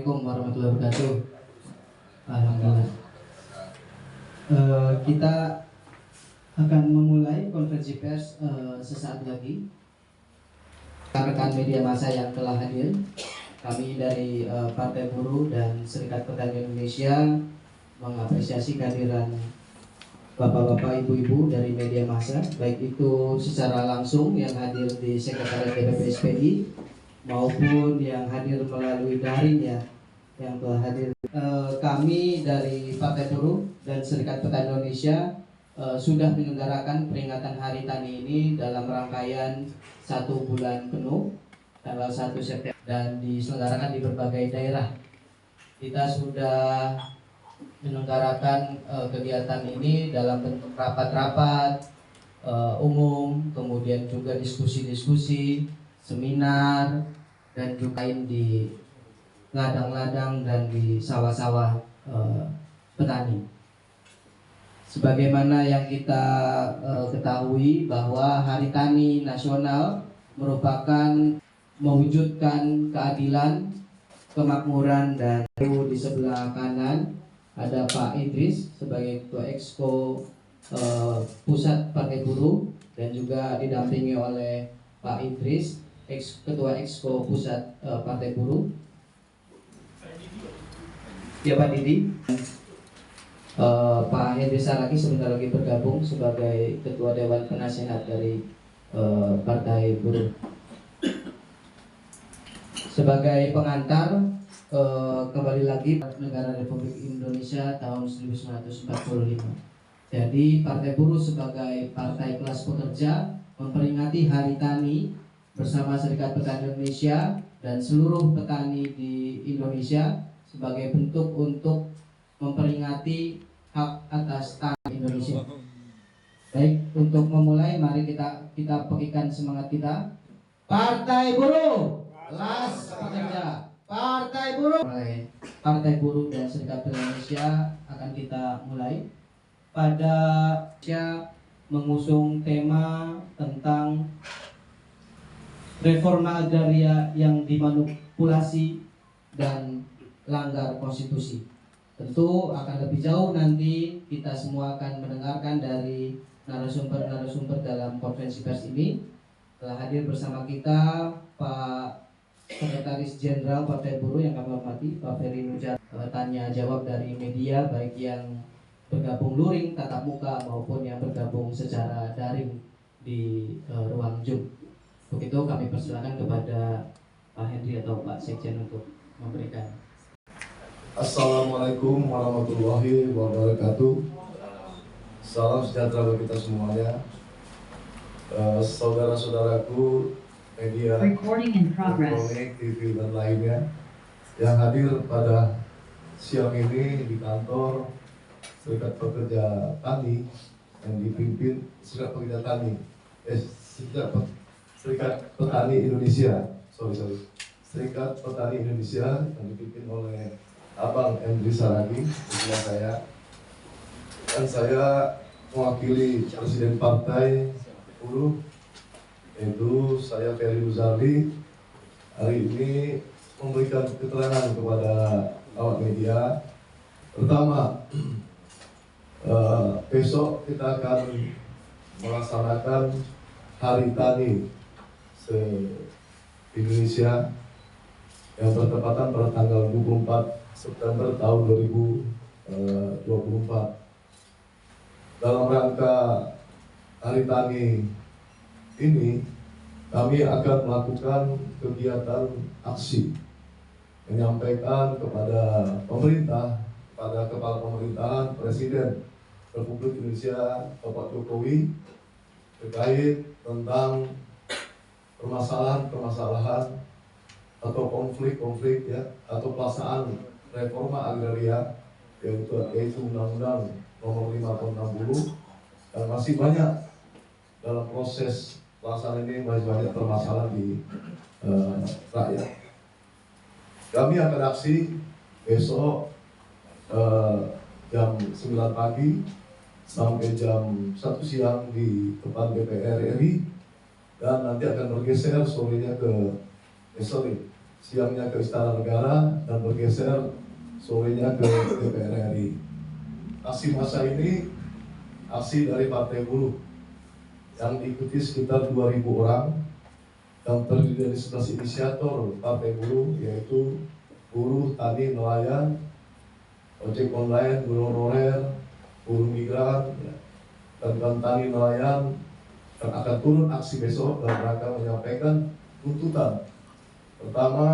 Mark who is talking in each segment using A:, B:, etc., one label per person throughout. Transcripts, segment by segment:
A: Assalamualaikum warahmatullahi wabarakatuh. Alhamdulillah. Kita akan memulai konferensi pers sesaat lagi. Rekan media massa yang telah hadir, kami dari Partai Buruh dan Serikat Petani Indonesia mengapresiasi kehadiran bapak-bapak, ibu-ibu dari media massa, baik itu secara langsung yang hadir di Sekretariat DPP SPI maupun yang hadir melalui daring ya, yang telah hadir. Kami dari Partai Buruh dan Serikat Petani Indonesia sudah menyelenggarakan peringatan Hari Tani ini dalam rangkaian 1 bulan penuh tanggal 1 September dan diselenggarakan di berbagai daerah. Kita sudah menyelenggarakan kegiatan ini dalam bentuk rapat-rapat umum, kemudian juga diskusi-diskusi, seminar, dan juga di ladang-ladang dan di sawah-sawah petani. Sebagaimana yang kita ketahui bahwa Hari Tani Nasional merupakan mewujudkan keadilan, kemakmuran, dan di sebelah kanan ada Pak Idris sebagai Ketua Exco Pusat Partai Buruh dan juga didampingi oleh Pak Idris, Ketua Exco Pusat Partai Buruh. Ya Pak Didi. Pak Hendri Saragi sebentar lagi bergabung sebagai Ketua Dewan Penasehat dari Partai Buruh. Sebagai pengantar, kembali lagi Negara Republik Indonesia tahun 1945. Jadi Partai Buruh sebagai partai kelas pekerja memperingati Hari Tani bersama Serikat Petani Indonesia dan seluruh petani di Indonesia sebagai bentuk untuk memperingati hak atas tanah Indonesia. Baik, untuk memulai mari kita pegikan semangat kita. Partai Buruh kelas pekerja. Partai Buruh. Partai Buruh dan Serikat Petani Indonesia akan kita mulai. Pada mengusung tema tentang reforma agraria yang dimanipulasi dan langgar konstitusi. Tentu akan lebih jauh nanti kita semua akan mendengarkan dari narasumber-narasumber dalam konferensi pers ini. Telah hadir bersama kita Pak Sekretaris Jenderal Partai Buruh yang kami hormati, Pak Ferry Nujar, tanya jawab dari media baik yang bergabung luring tatap muka maupun yang bergabung secara daring di ruang Zoom. Untuk itu kami persilakan kepada Pak Hendri atau Pak Sekjen untuk memberikan.
B: Assalamualaikum warahmatullahi wabarakatuh. Salam sejahtera bagi kita semuanya. Saudara-saudaraku media elektronik, TV dan lainnya yang hadir pada siang ini di kantor Serikat Pekerja Tani yang dipimpin Serikat Petani Indonesia. Serikat Petani Indonesia yang dipimpin oleh Abang Hendri Saragi, sebelah saya, dan saya mewakili Presiden Partai Buruh, yaitu saya Ferry Nuzarli. Hari ini memberikan keterangan kepada awak media. Pertama, besok kita akan melaksanakan Hari Tani se-Indonesia yang bertepatan pada tanggal 24 September tahun 2024. Dalam rangka Hari Tani ini, kami akan melakukan kegiatan aksi menyampaikan kepada pemerintah, kepada Kepala Pemerintahan Presiden Republik Indonesia Bapak Jokowi terkait tentang permasalahan-permasalahan atau konflik-konflik ya, atau pelaksanaan reforma agraria yaitu Undang-Undang Nomor 5 Tahun 60, dan masih banyak dalam proses pelaksanaan ini, masih banyak permasalahan di rakyat. Kami akan aksi besok jam 9 pagi sampai jam 1 siang di depan DPR RI, dan nanti akan bergeser sorenya ke siangnya ke Istana Negara dan bergeser sorenya ke DPR RI. Aksi massa ini aksi dari Partai Buruh yang diikuti sekitar 2.000 orang yang terdiri dari 11 inisiator Partai Buruh, yaitu buruh, tani, nelayan, ojek online, buruh honorer, buruh migran, dan tani nelayan yang akan turun aksi besok dalam rangka menyampaikan tuntutan. Pertama,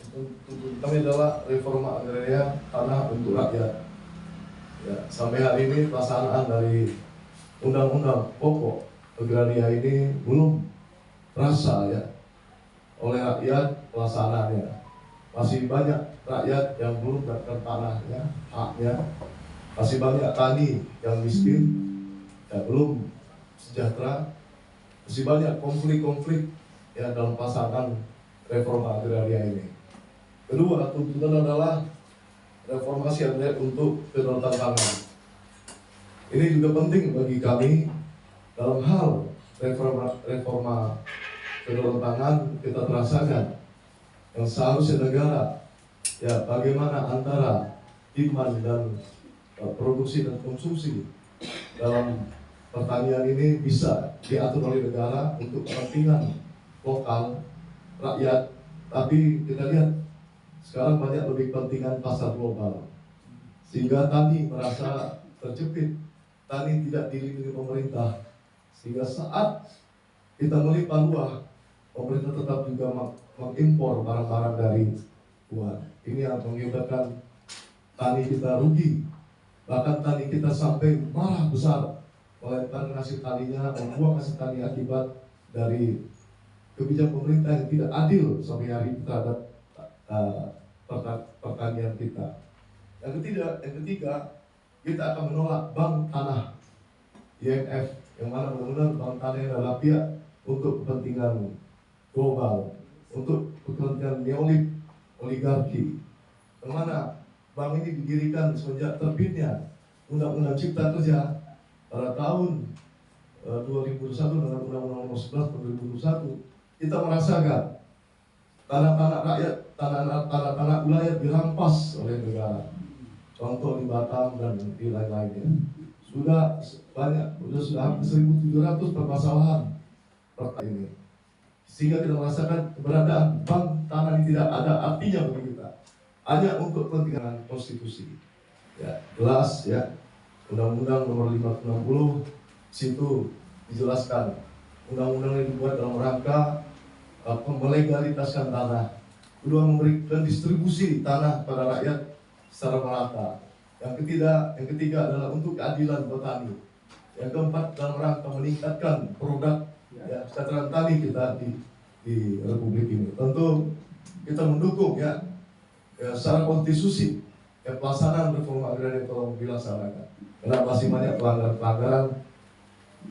B: tuntutan kami adalah reforma agraria tanah untuk rakyat. Ya, sampai hari ini pelaksanaan dari undang-undang pokok agraria ini belum terasa ya oleh rakyat pelaksanaannya. Masih banyak rakyat yang belum mendapatkan tanahnya, haknya. Masih banyak tani yang miskin, ya, belum sejahtera. Masih banyak konflik-konflik ya dalam pelaksanaan reforma agraria ini. Kedua, tuntutan adalah reformasi agraria untuk kedaulatan pangan. Ini juga penting bagi kami dalam hal reforma kedaulatan pangan. Kita terasakan yang seharusnya negara ya bagaimana antara demand dan produksi dan konsumsi dalam pertanian ini bisa diatur oleh negara untuk kepentingan lokal rakyat. Tapi kita lihat sekarang banyak lebih kepentingan pasar global, sehingga tani merasa terjepit, tani tidak dilindungi pemerintah, sehingga saat kita melimpah ruah, pemerintah tetap juga mengimpor barang-barang dari luar. Ini yang mengakibatkan tani kita rugi, bahkan tani kita sampai marah besar, melainkan hasil taninya membuang hasil tani akibat dari kebijakan pemerintah yang tidak adil sampai hari ini terhadap pertanian kita. Yang ketiga, kita akan menolak bank tanah IMF, yang mana benar-benar bank tanah adalah pihak untuk kepentingan global, untuk kepentingan neolib, oligarki. Yang mana bank ini didirikan sejak terbitnya Undang-Undang Cipta Kerja pada tahun 2001 dengan Undang-Undang Nomor 11 tahun 2021. Kita merasakan tanah-tanah rakyat, tanah-tanah wilayah dirampas oleh negara. Contoh di Batam dan di lain-lainnya. Sudah hampir 1.700 permasalahan perkara ini. Sehingga kita merasakan keberadaan bank tanah ini tidak ada artinya bagi kita. Hanya untuk kepentingan konstitusi. Ya, jelas ya. Undang-Undang Nomor 560 situ dijelaskan. Undang-undang ini dibuat dalam rangka melegalitaskan tanah, kedua memberikan distribusi tanah pada rakyat secara merata. Yang ketiga adalah untuk keadilan petani. Yang keempat dalam rangka meningkatkan produk ya, kesejahteraan tani kita di Republik ini. Tentu kita mendukung ya secara konstitusi ya, pelaksanaan reforma agraria yang telah dilaksanakan. Karena masih banyak pelanggaran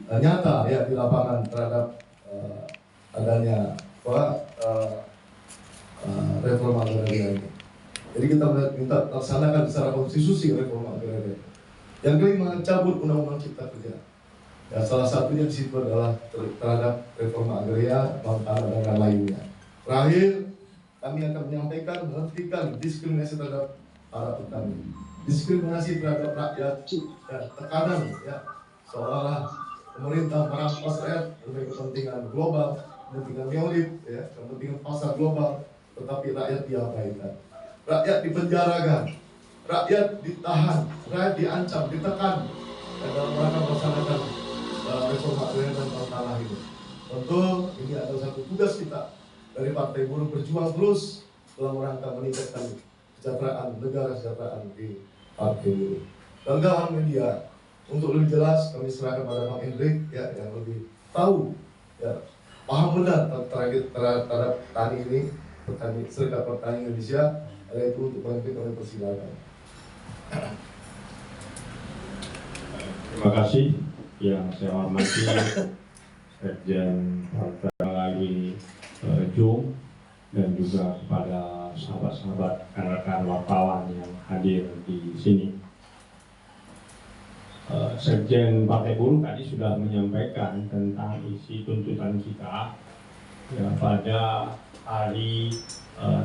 B: nyata ya di lapangan terhadap adanya reforma agraria ini. Jadi kita minta laksanakan secara konstitusi reforma agraria. Yang kelima, cabut Undang-Undang Cipta Kerja. Ya, salah satunya di situ adalah terhadap reforma agraria, bank tanah dan lainnya. Terakhir, kami akan menyampaikan menghentikan diskriminasi terhadap para petani, diskriminasi terhadap rakyat, ya, tekanan ya seolah-olah pemerintah merampas rakyat demi kepentingan global, kepentingan neolib, ya, kepentingan pasar global, tetapi rakyat diabaikan, rakyat dipenjarakan, rakyat ditahan, rakyat diancam, ditekan dalam rangka melaksanakan reforma agraria dan tanah ini. Tentu ini adalah satu tugas kita dari Partai Buruh, berjuang terus dalam rangka meningkatkan kesejahteraan negara, kesejahteraan di Partai Buruh. Dan kawan media, untuk lebih jelas kami serahkan pada Bang Hendrik ya, yang lebih tahu ya, paham benar terhadap tani ini, Serikat Petani Indonesia. Oleh itu untuk Bang Hendrik kami persilakan.
C: Terima kasih yang saya hormati Sekjen Partai melalui Jum, dan juga kepada sahabat-sahabat rekan-rekan wartawan yang hadir di sini. Sekjen Partai Buruh tadi sudah menyampaikan tentang isi tuntutan kita ya, pada Hari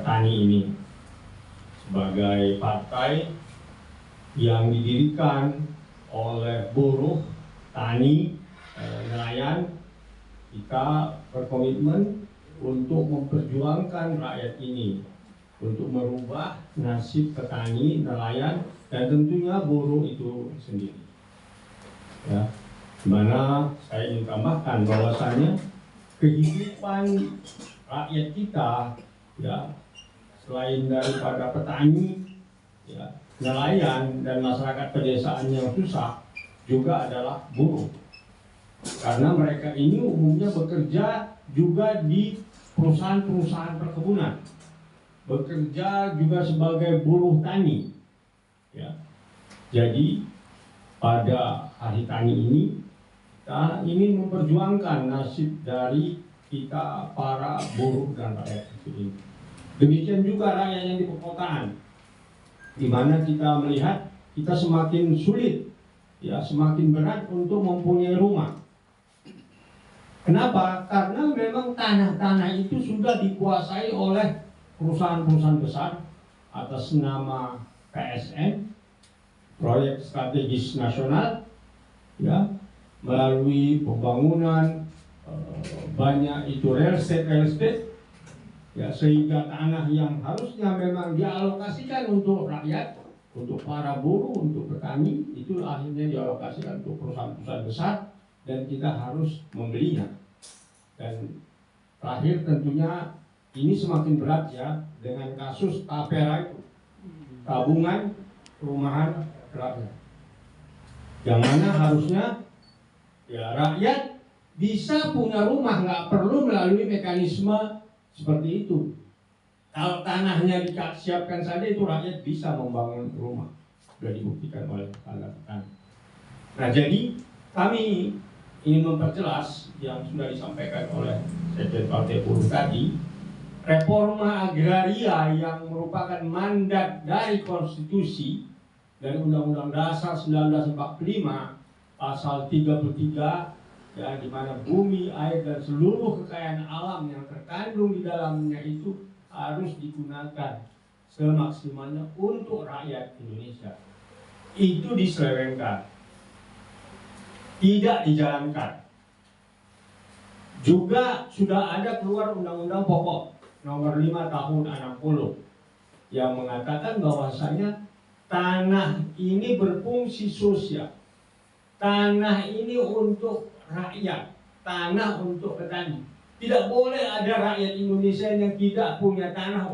C: Tani ini sebagai partai yang didirikan oleh buruh, tani, nelayan. Kita berkomitmen untuk memperjuangkan rakyat ini, untuk merubah nasib petani, nelayan, dan tentunya buruh itu sendiri. Ya, dimana saya ingin tambahkan bahwasannya kehidupan rakyat kita, ya, selain daripada petani, ya, nelayan dan masyarakat pedesaan yang susah, juga adalah buruh. Karena mereka ini umumnya bekerja juga di perusahaan-perusahaan perkebunan, bekerja juga sebagai buruh tani. Ya. Jadi pada Hari Tani ini kita ingin memperjuangkan nasib dari kita para buruh dan rakyat kecil ini. Demikian juga rakyat yang di perkotaan, di mana kita melihat kita semakin sulit, ya, semakin berat untuk mempunyai rumah. Kenapa? Karena memang tanah-tanah itu sudah dikuasai oleh perusahaan-perusahaan besar atas nama PSN, Proyek Strategis Nasional, ya, melalui pembangunan banyak itu real estate, ya, sehingga tanah yang harusnya memang dialokasikan untuk rakyat, untuk para buruh, untuk petani, itu akhirnya dialokasikan untuk perusahaan-perusahaan besar, dan kita harus membelinya. Dan terakhir tentunya ini semakin berat, ya, dengan kasus TAPERA itu, tabungan perumahan rakyat, yang mana harusnya, ya, rakyat bisa punya rumah, nggak perlu melalui mekanisme seperti itu. Kalau tanahnya disiapkan saja, itu rakyat bisa membangun rumah. Sudah dibuktikan oleh tanah. Nah, jadi kami ingin memperjelas yang sudah disampaikan oleh Sekjen Partai Buruh tadi, reforma agraria yang merupakan mandat dari konstitusi, dari Undang-Undang Dasar 1945 pasal 33, ya, di mana bumi, air, dan seluruh kekayaan alam yang terkandung di dalamnya itu harus digunakan semaksimalnya untuk rakyat Indonesia. Itu diselewengkan, tidak dijalankan. Juga sudah ada keluar Undang-Undang Pokok nomor 5 tahun 60 yang mengatakan bahwasanya tanah ini berfungsi sosial, tanah ini untuk rakyat, tanah untuk petani. Tidak boleh ada rakyat Indonesia yang tidak punya tanah